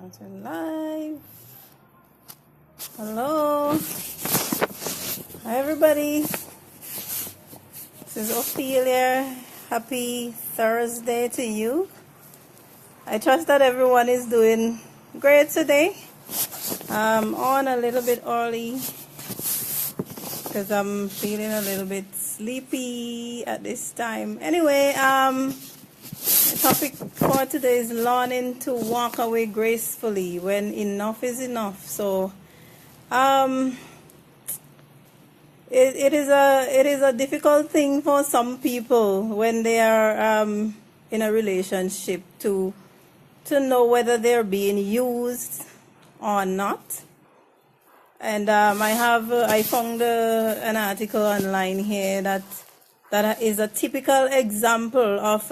Starting live. Hello. Hi, everybody. This is Ophelia. Happy Thursday to you. I trust that everyone is doing great today. I'm on a little bit early because I'm feeling a little bit sleepy at this time. Anyway, the topic for today is learning to walk away gracefully when enough is enough. So, it is a difficult thing for some people when they are in a relationship to know whether they're being used or not. And I found an article online here that is a typical example of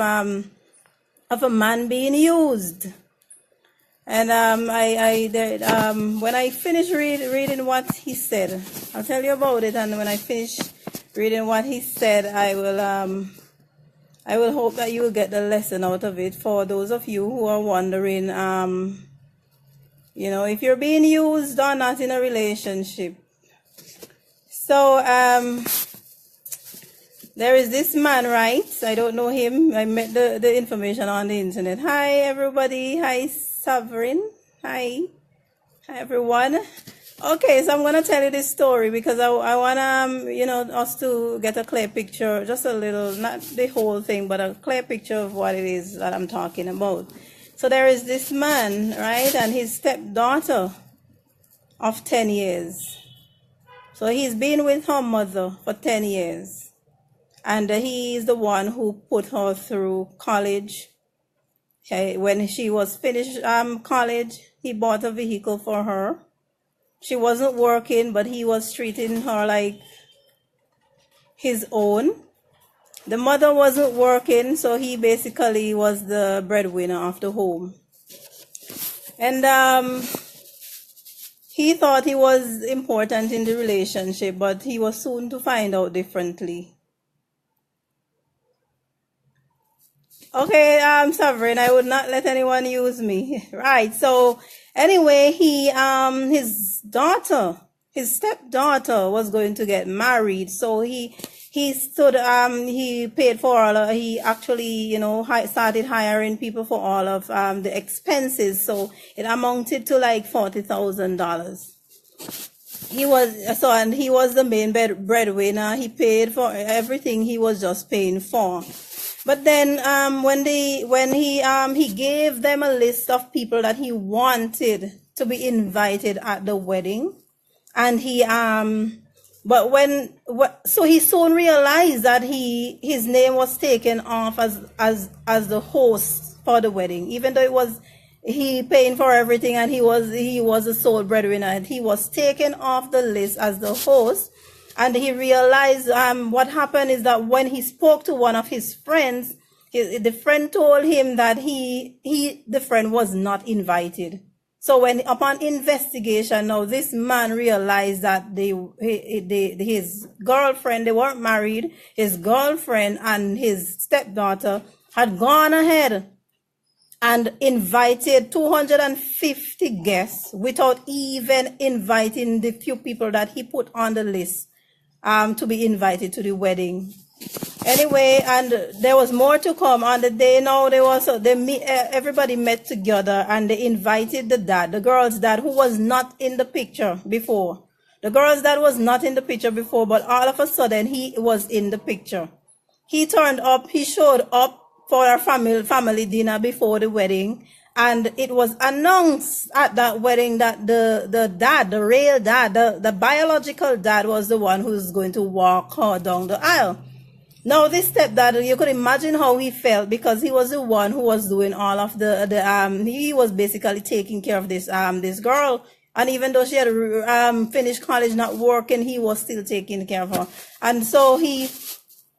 a man being used. And when I finish reading what he said, I'll tell you about it. And when I finish reading what he said, I will hope that you will get the lesson out of it. For those of you who are wondering, if you're being used or not in a relationship. So, there is this man, right? I don't know him. I met the information on the internet. Hi, everybody. Hi, Sovereign. Hi. Hi, everyone. Okay, so I'm going to tell you this story because I want us to get a clear picture, just a little, not the whole thing, but a clear picture of what it is that I'm talking about. So there is this man, right, and his stepdaughter of 10 years. So he's been with her mother for 10 years. And he is the one who put her through college. Okay, when she was finished college, he bought a vehicle for her. She wasn't working, but he was treating her like his own. The mother wasn't working, so he basically was the breadwinner of the home. And he thought he was important in the relationship, but he was soon to find out differently. Okay, Sovereign, I would not let anyone use me. Right. So anyway, his stepdaughter was going to get married. So he paid for he actually, started hiring people for all of the expenses. So it amounted to like $40,000. He was the main breadwinner. He paid for everything he was just paying for. But then when he gave them a list of people that he wanted to be invited at the wedding, and so he soon realized that his name was taken off as the host for the wedding, even though he paying for everything and he was the sole breadwinner, and he was taken off the list as the host. And he realized what happened is that when he spoke to one of his friends, the friend told him that the friend was not invited. So upon investigation, now this man realized that his girlfriend, they weren't married, his girlfriend and his stepdaughter had gone ahead and invited 250 guests without even inviting the few people that he put on the list to be invited to the wedding. Anyway, and there was more to come. On the day now, everybody met together and they invited the girl's dad, who was not in the picture before. The girl's dad was not in the picture before, but all of a sudden he was in the picture. He showed up for a family dinner before the wedding. And it was announced at that wedding that the real dad, the biological dad, was the one who's going to walk her down the aisle. Now, this stepdad, you could imagine how he felt, because he was the one who was doing all of he was basically taking care of this girl. And even though she had finished college, not working, he was still taking care of her. And so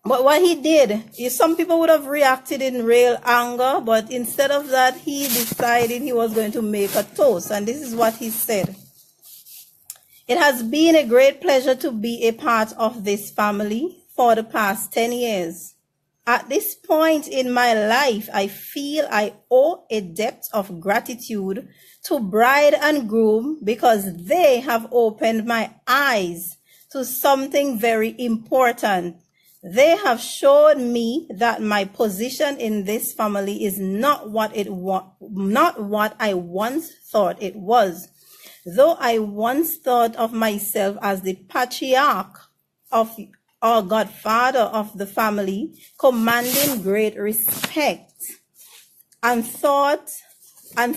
but what he did is, some people would have reacted in real anger, but instead of that, he decided he was going to make a toast. And this is what he said. It has been a great pleasure to be a part of this family for the past 10 years. At this point in my life, I feel I owe a debt of gratitude to bride and groom because they have opened my eyes to something very important. They have shown me that my position in this family is not what I once thought it was. Though I once thought of myself as the patriarch of or godfather of the family, commanding great respect, and sought out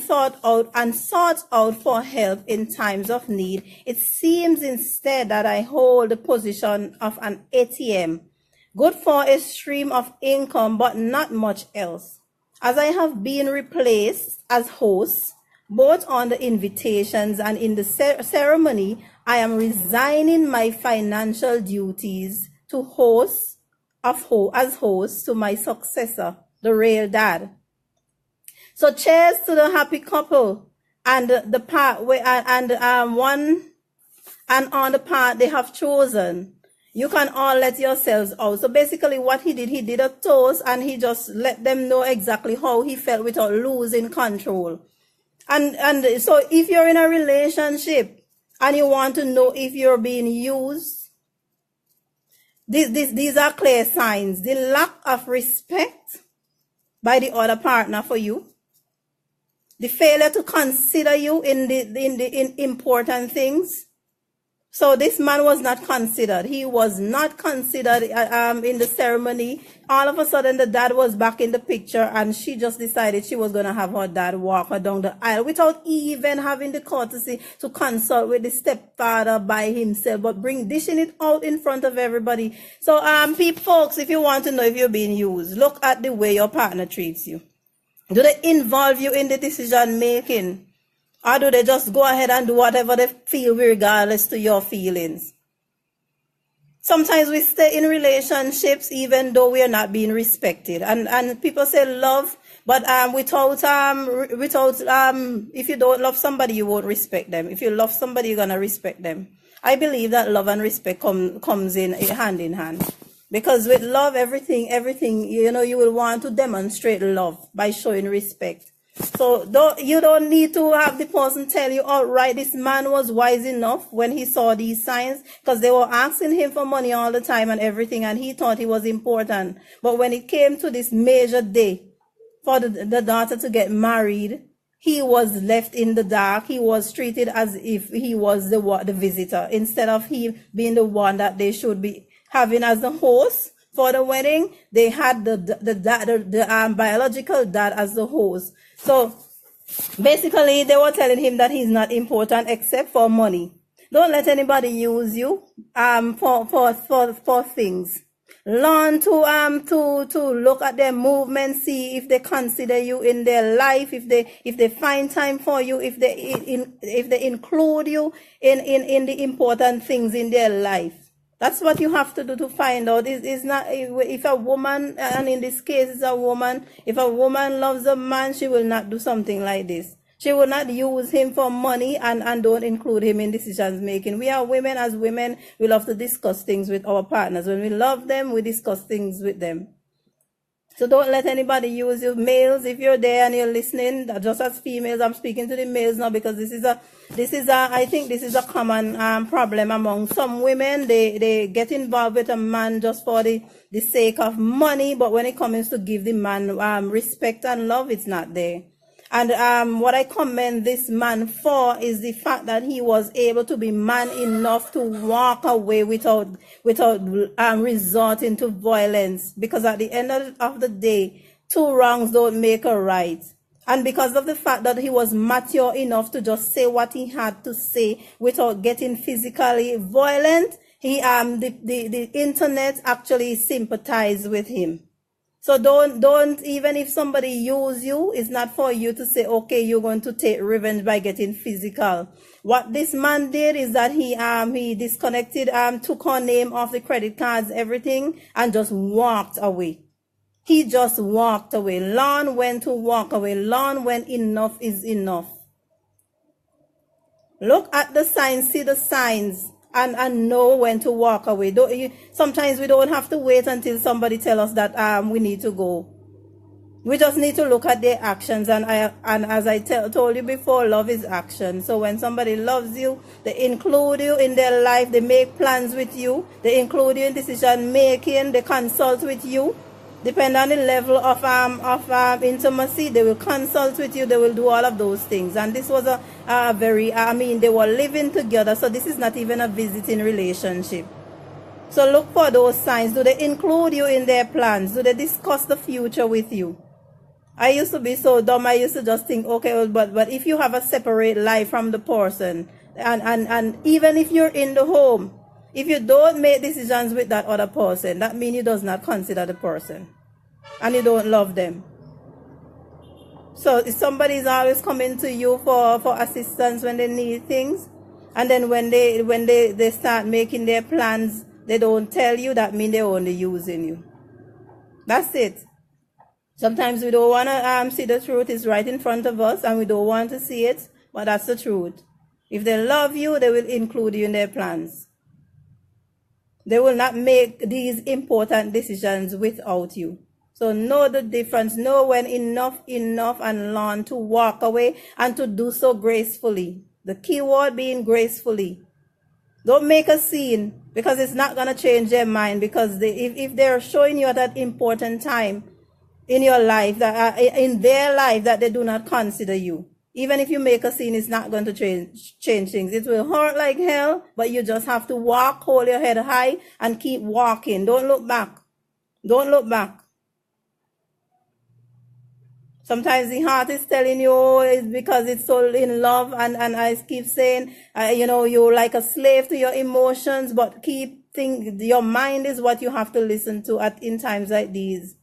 for help in times of need, it seems instead that I hold the position of an ATM, good for a stream of income, but not much else. As I have been replaced as host, both on the invitations and in the ceremony, I am resigning my financial duties to as host to my successor, the real dad. So cheers to the happy couple and the part where and on the path they have chosen. You can all let yourselves out. So basically what he did a toast and he just let them know exactly how he felt without losing control. And so if you're in a relationship and you want to know if you're being used, these are clear signs. The lack of respect by the other partner for you, the failure to consider you in important things. So this man was not considered. He was not considered in the ceremony. All of a sudden, the dad was back in the picture, and she just decided she was going to have her dad walk her down the aisle without even having the courtesy to consult with the stepfather by himself, but dishing it out in front of everybody. So, folks, if you want to know if you're being used, look at the way your partner treats you. Do they involve you in the decision making? Or do they just go ahead and do whatever they feel regardless to your feelings? Sometimes we stay in relationships even though we are not being respected. And people say love, but if you don't love somebody, you won't respect them. If you love somebody, you're gonna respect them. I believe that love and respect comes in hand. Because with love, everything, you will want to demonstrate love by showing respect. So you don't need to have the person tell you, all right, this man was wise enough when he saw these signs, because they were asking him for money all the time and everything, and he thought he was important. But when it came to this major day for the daughter to get married, he was left in the dark. He was treated as if he was the visitor, instead of he being the one that they should be having as the host. For the wedding, they had the biological dad as the host. So basically, they were telling him that he's not important except for money. Don't let anybody use you for things. Learn to look at their movement, see if they consider you in their life, if they find time for you, if they include you in the important things in their life. That's what you have to do to find out. It's not, if a woman, and in this case it's a woman, if a woman loves a man, she will not do something like this. She will not use him for money and don't include him in decisions making. We are women. As women, we love to discuss things with our partners. When we love them, we discuss things with them. So don't let anybody use you. Males, if you're there and you're listening, just as females, I'm speaking to the males now, because I think this is a common problem among some women. They get involved with a man just for the sake of money, but when it comes to give the man respect and love, it's not there. And what I commend this man for is the fact that he was able to be man enough to walk away without resorting to violence. Because at the end of the day, two wrongs don't make a right. And because of the fact that he was mature enough to just say what he had to say without getting physically violent, the internet actually sympathized with him. So don't, even if somebody use you, it's not for you to say, okay, you're going to take revenge by getting physical. What this man did is that he disconnected, took her name off the credit cards, everything, and just walked away. He just walked away. Learn when to walk away. Learn when enough is enough. Look at the signs, see the signs. and know when to walk away. Sometimes we don't have to wait until somebody tell us that we need to go. We just need to look at their actions, and as I told you before, love is action. So when somebody loves you, they include you in their life, they make plans with you, they include you in decision making, they consult with you. Depending on the level of intimacy, they will consult with you, they will do all of those things. And this was a very, they were living together, so this is not even a visiting relationship. So look for those signs. Do they include you in their plans? Do they discuss the future with you? I used to be so dumb. I used to just think, okay, well, but if you have a separate life from the person, and even if you're in the home, if you don't make decisions with that other person, that means you does not consider the person and you don't love them. So if somebody is always coming to you for assistance when they need things, and then when they start making their plans, they don't tell you, that means they're only using you. That's it. Sometimes we don't want to see the truth is right in front of us, and we don't want to see it, but that's the truth. If they love you, they will include you in their plans. They will not make these important decisions without you. So know the difference. Know when enough, and learn to walk away and to do so gracefully. The key word being gracefully. Don't make a scene, because it's not going to change their mind, because if they're showing you at that important time in your life, that in their life, that they do not consider you. Even if you make a scene, it's not going to change things. It will hurt like hell, but you just have to walk, hold your head high, and keep walking. Don't look back. Don't look back. Sometimes the heart is telling you, oh, it's because it's so in love, and I keep saying, you're like a slave to your emotions, but your mind is what you have to listen to in times like these.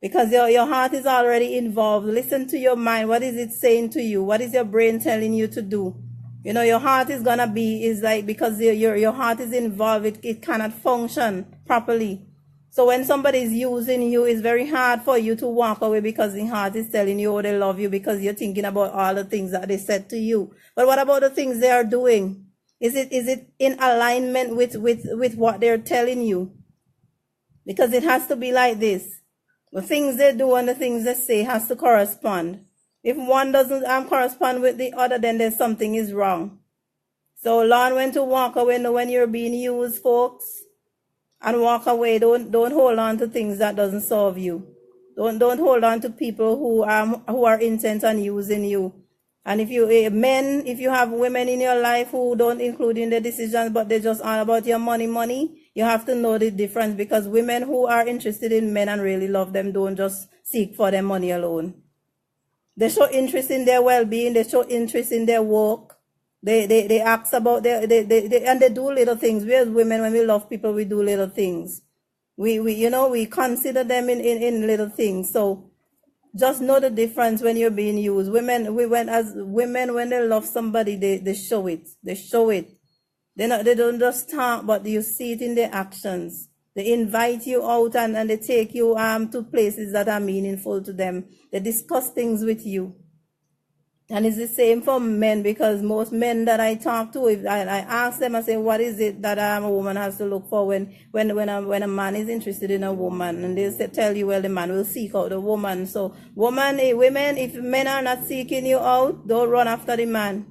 Because your heart is already involved. Listen to your mind. What is it saying to you? What is your brain telling you to do? Your heart is gonna because your heart is involved, it cannot function properly. So when somebody is using you, it's very hard for you to walk away, because the heart is telling you, oh, they love you, because you're thinking about all the things that they said to you. But what about the things they are doing? Is it in alignment with what they're telling you? Because it has to be like this. The things they do and the things they say has to correspond. If one doesn't correspond with the other, then there's something is wrong. So learn when to walk away, know when you're being used, folks, and walk away. Don't hold on to things that doesn't serve you. Don't hold on to people who are intent on using you. And if you have women in your life who don't include in the decisions, but they just all about your money, you have to know the difference, because women who are interested in men and really love them don't just seek for their money alone. They show interest in their well-being. They show interest in their work. They ask about and they do little things. We as women, when we love people, we do little things. We consider them in little things. So just know the difference when you're being used. When they love somebody, they show it. They show it. They don't just talk, but you see it in their actions. They invite you out and they take you to places that are meaningful to them. They discuss things with you. And it's the same for men, because most men that I talk to, if I ask them, I say, what is it that a woman has to look for when a man is interested in a woman? And they tell you, well, the man will seek out the woman. So women, if men are not seeking you out, don't run after the man.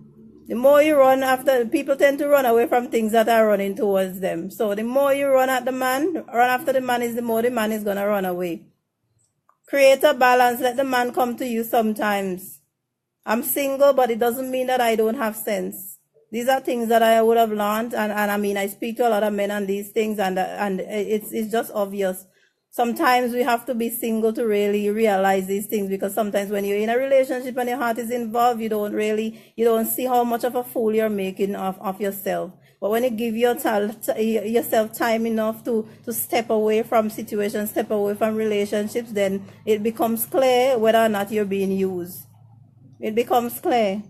The more you run after, people tend to run away from things that are running towards them. So the more you run after the man, the more the man is going to run away. Create a balance. Let the man come to you sometimes. I'm single, but it doesn't mean that I don't have sense. These are things that I would have learned, and I speak to a lot of men on these things, and it's just obvious. Sometimes we have to be single to really realize these things, because sometimes when you're in a relationship and your heart is involved, you don't see how much of a fool you're making of yourself. But when you give yourself time enough to step away from situations, step away from relationships, then it becomes clear whether or not you're being used. It becomes clear.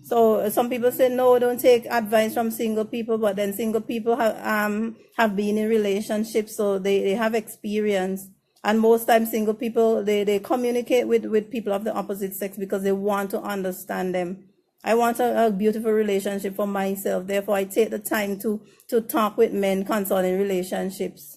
So some people say, no, don't take advice from single people, but then single people have been in relationships, so they have experience. And most times single people, they communicate with people of the opposite sex because they want to understand them. I want a beautiful relationship for myself. Therefore, I take the time to talk with men concerning relationships.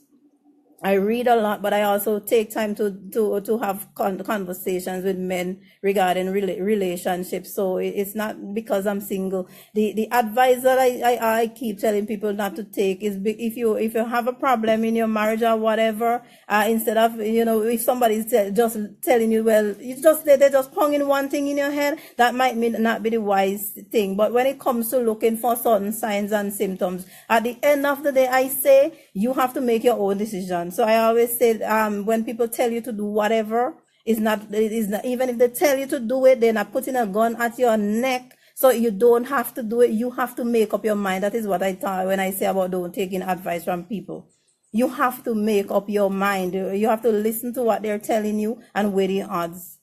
I read a lot, but I also take time to have conversations with men regarding relationships. So it's not because I'm single. The advice that I keep telling people not to take is if you have a problem in your marriage or whatever, instead of, if somebody's just telling you, well, they're just ponging one thing in your head, that might not be the wise thing. But when it comes to looking for certain signs and symptoms, at the end of the day, I say you have to make your own decision. So I always say, when people tell you to do whatever, it is not, even if they tell you to do it, they're not putting a gun at your neck. So you don't have to do it. You have to make up your mind. That is what I thought when I say about don't taking advice from people. You have to make up your mind. You have to listen to what they're telling you and weigh the odds.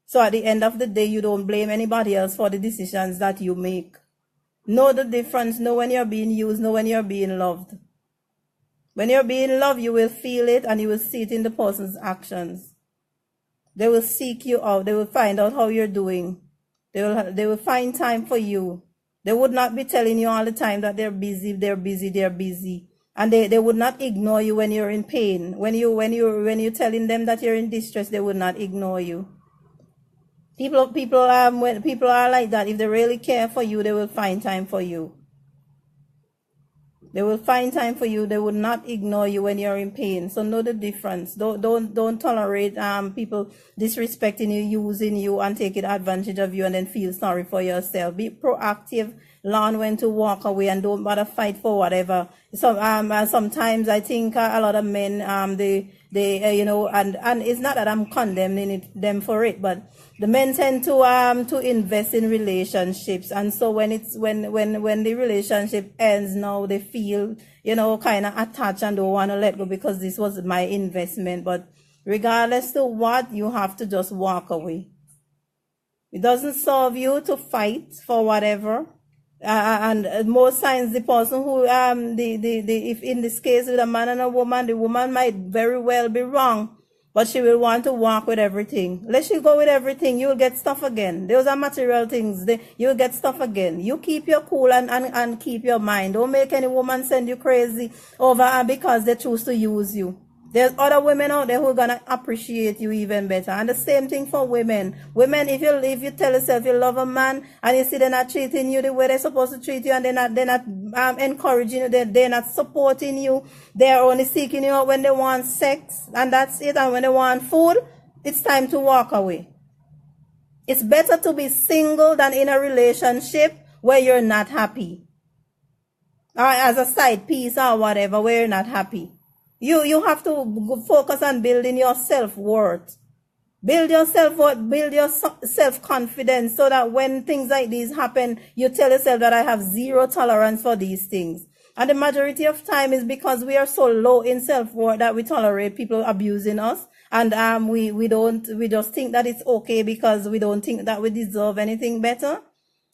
So at the end of the day, you don't blame anybody else for the decisions that you make. Know the difference. Know when you're being used. Know when you're being loved. When you're being loved, you will feel it and you will see it in the person's actions. They will seek you out. They will find out how you're doing. They will find time for you. They would not be telling you all the time that they're busy. And they would not ignore you when you're in pain. When you're telling them that you're in distress, they would not ignore you. When people are like that, if they really care for you, they will find time for you. They will find time for you. They will not ignore you when you're in pain. So know the difference. Don't tolerate people disrespecting you, using you, and taking advantage of you, and then feel sorry for yourself. Be proactive. Learn when to walk away, and don't bother fight for whatever. So sometimes I think a lot of men and it's not that I'm condemning them for it, but the men tend to invest in relationships, and so when the relationship ends, now they feel kind of attached and don't want to let go because this was my investment. But regardless of what, you have to just walk away. It doesn't serve you to fight for whatever. And most times the person who if in this case with a man and a woman, the woman might very well be wrong, but she will want to walk with everything. Let she go with everything, you'll get stuff again. Those are material things. You'll get stuff again. You keep your cool and keep your mind. Don't make any woman send you crazy over because they choose to use you. There's other women out there who are gonna appreciate you even better. And the same thing for women. Women, if you tell yourself you love a man and you see they're not treating you the way they're supposed to treat you, and they're not encouraging you, they're not supporting you, they're only seeking you out when they want sex, and that's it. And when they want food, it's time to walk away. It's better to be single than in a relationship where you're not happy, or as a side piece or whatever, where you're not happy. You have to focus on building your self-worth. Build your self-worth, build your self-confidence, so that when things like these happen, you tell yourself that I have zero tolerance for these things. And the majority of time is because we are so low in self-worth that we tolerate people abusing us. And we just think that it's okay because we don't think that we deserve anything better.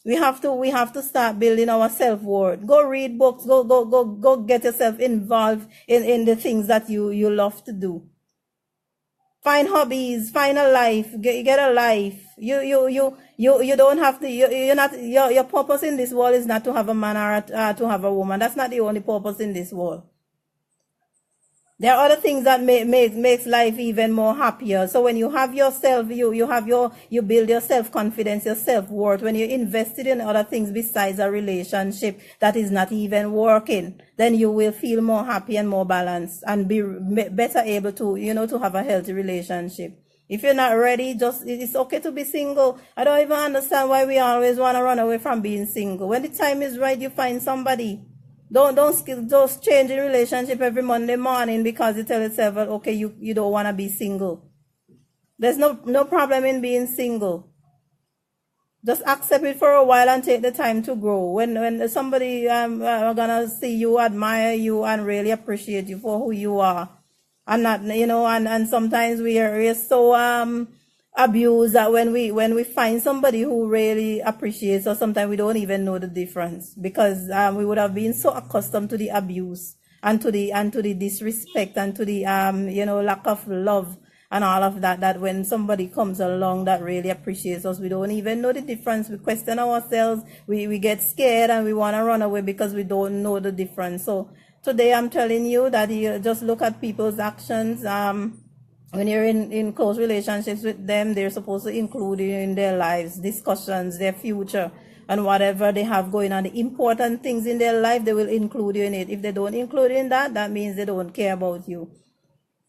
We have to start building our self-worth. Go read books. Go get yourself involved in the things that you love to do. Find hobbies. Find a life. Get a life. You don't have to. You're not. Your purpose in this world is not to have a man or to have a woman. That's not the only purpose in this world. There are other things that makes life even more happier. So when you have yourself, you build your self-confidence, your self-worth. When you invested in other things besides a relationship that is not even working, then you will feel more happy and more balanced and be better able to, to have a healthy relationship. If you're not ready, it's okay to be single. I don't even understand why we always want to run away from being single. When the time is right, you find somebody. Don't just change the relationship every Monday morning because you tell yourself, well, okay, you don't want to be single. There's no problem in being single. Just accept it for a while and take the time to grow. When somebody are gonna see you, admire you, and really appreciate you for who you are, and not and sometimes we are so abused that when we find somebody who really appreciates us, sometimes we don't even know the difference because we would have been so accustomed to the abuse and to the disrespect and to the lack of love and all of that, that when somebody comes along that really appreciates us, we don't even know the difference. We question ourselves, we get scared, and we want to run away because we don't know the difference. So today I'm telling you that you just look at people's actions. When you're in close relationships with them, they're supposed to include you in their lives, discussions, their future, and whatever they have going on. The important things in their life, they will include you in it. If they don't include you in that, that means they don't care about you.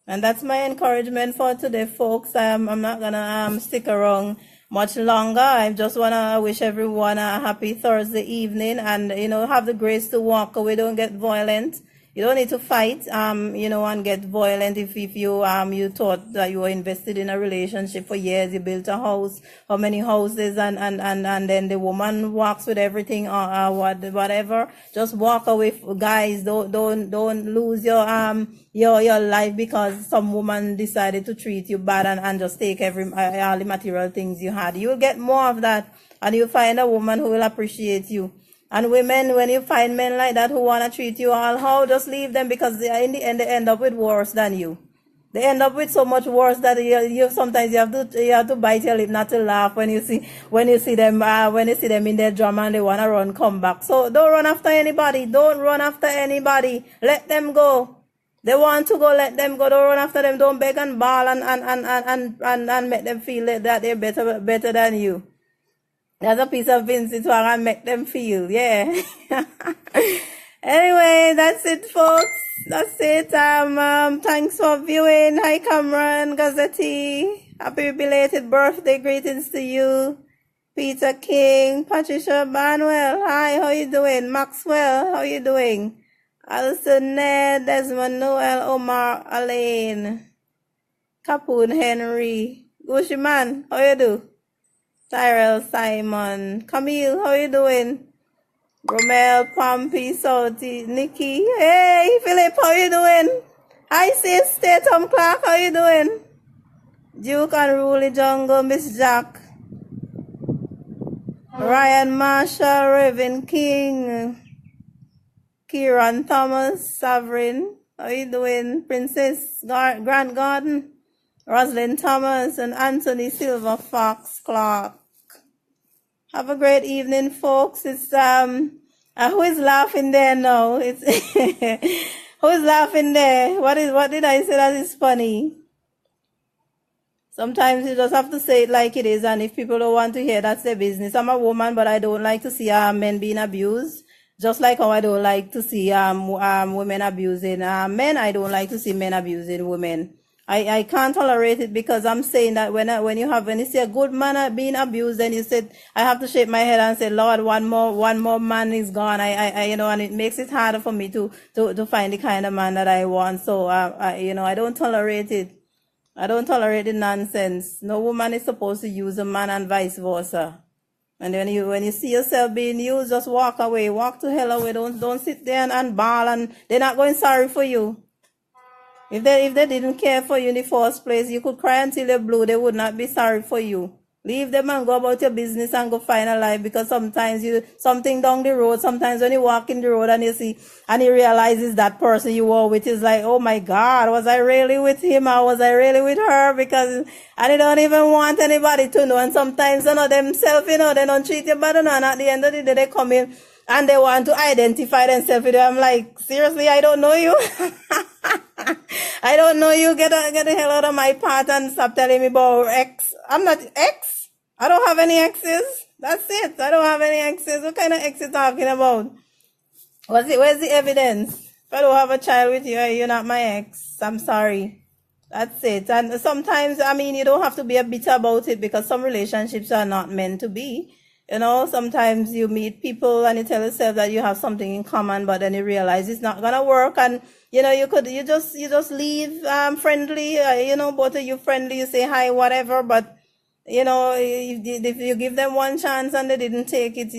And that's my encouragement for today, folks. I'm not gonna stick around much longer. I just wanna wish everyone a happy Thursday evening, and have the grace to walk away. Don't get violent. You don't need to fight, and get violent if you thought that you were invested in a relationship for years. You built a house, how many houses, and then the woman walks with everything, whatever. Just walk away, guys. Don't lose your life because some woman decided to treat you bad and just take all the material things you had. You'll get more of that, and you'll find a woman who will appreciate you. And women, when you find men like that who want to treat you all how, just leave them, because in the end they end up with worse than you. They end up with so much worse that you sometimes you have to bite your lip not to laugh when you see them in their drama and they want to come back. So don't run after anybody. Don't run after anybody. Let them go. They want to go, let them go. Don't run after them. Don't beg and bawl and make them feel that they're better than you. That's a piece of Vincent Wang and make them feel, yeah. Anyway, that's it, folks. That's it. Thanks for viewing. Hi, Cameron Gazzetti. Happy belated birthday greetings to you. Peter King, Patricia Manuel. Hi, how you doing? Maxwell, how you doing? Alison Ned, Desmond Noel, Omar Alain, Capoon Henry, Gushiman, how you do? Tyrell Simon, Camille, how you doing? Romel, Pompey, Sauti, Nikki, hey Philip, how you doing? Hi sis, Tatum Clark, how you doing? Duke and Ruley Jungle, Miss Jack, Ryan Marshall, Raven King, Kieran Thomas, Sovereign, how you doing? Princess Grant Garden, Roslyn Thomas, and Anthony Silver Fox Clark. Have a great evening, folks. It's who is laughing there now? It's who is laughing there? What did I say that is funny? Sometimes you just have to say it like it is, and if people don't want to hear, that's their business. I'm a woman, but I don't like to see men being abused. Just like how I don't like to see women abusing men, I don't like to see men abusing women. I can't tolerate it, because I'm saying that when you see a good man being abused, then you said, I have to shake my head and say, Lord, one more man is gone. And it makes it harder for me to find the kind of man that I want. So I don't tolerate it. I don't tolerate the nonsense. No woman is supposed to use a man, and vice versa. And when you see yourself being used, just walk away. Walk to hell away. Don't sit there and bawl, and they're not going sorry for you. If they didn't care for you in the first place, you could cry until you're blue. They would not be sorry for you. Leave them and go about your business and go find a life, because sometimes something down the road, sometimes when you walk in the road and you see, and you realize it's that person you were with, is like, oh my God, was I really with him, or was I really with her? And they don't even want anybody to know. And sometimes, themselves, they don't treat you bad, and at the end of the day, they come in and they want to identify themselves with you. I'm like, seriously, I don't know you. I don't know you. Get the hell out of my path and stop telling me about ex. I'm not ex. I don't have any exes. That's it. I don't have any exes. What kind of ex you talking about? Where's the evidence? If I don't have a child with you, you're not my ex. I'm sorry. That's it. And sometimes, you don't have to be a bitter about it, because some relationships are not meant to be. Sometimes you meet people and you tell yourself that you have something in common, but then you realize it's not gonna work, and you just leave friendly, both of you friendly, you say hi, whatever, but if you give them one chance and they didn't take it,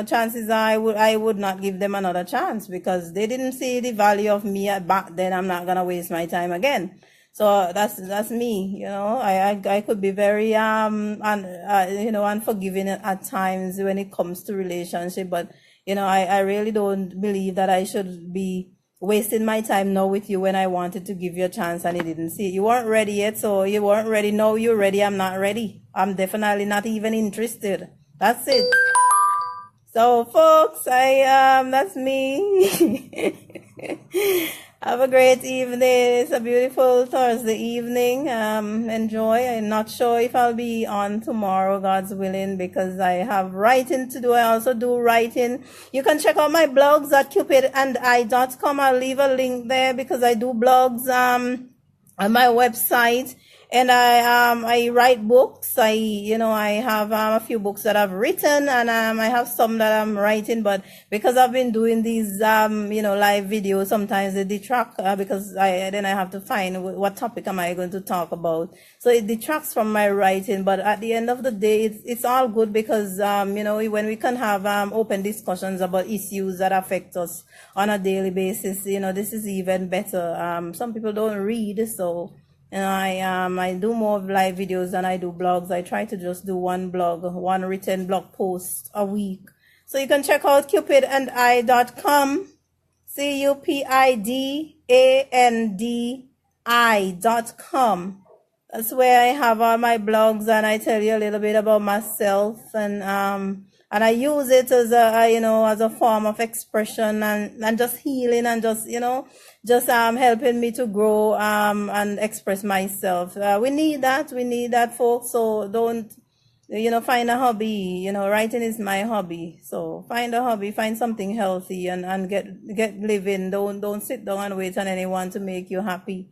chances are I would not give them another chance, because they didn't see the value of me back then. I'm not gonna waste my time again. So that's me, I could be very unforgiving at times when it comes to relationship, but I really don't believe that I should be wasting my time now with you when I wanted to give you a chance and you didn't see it. You weren't ready yet, so you weren't ready. Now you're ready. I'm not ready. I'm definitely not even interested. That's it. So, folks, that's me. Have a great evening. It's a beautiful Thursday evening. Enjoy. I'm not sure if I'll be on tomorrow, God's willing, because I have writing to do. I also do writing. You can check out my blogs at cupidandi.com. I'll leave a link there because I do blogs on my website. And I write books. I have a few books that I've written, and I have some that I'm writing. But because I've been doing these live videos, sometimes they detract because I have to find what topic am I going to talk about. So it detracts from my writing. But at the end of the day, it's all good because when we can have open discussions about issues that affect us on a daily basis, this is even better. Some people don't read, so. And I do more live videos than I do blogs. I try to just do one written blog post a week. So you can check out cupidandi.com, cupidandi.com. That's where I have all my blogs, and I tell you a little bit about myself, and I use it as a form of expression and just healing and just helping me to grow and express myself. We need that, folks. So don't find a hobby. Writing is my hobby. So find a hobby, find something healthy, and get living. Don't sit down and wait on anyone to make you happy.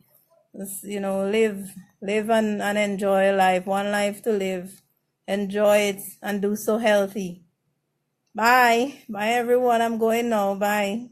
Just, live and enjoy life. One life to live. Enjoy it and do so healthy. Bye everyone. I'm going now. Bye.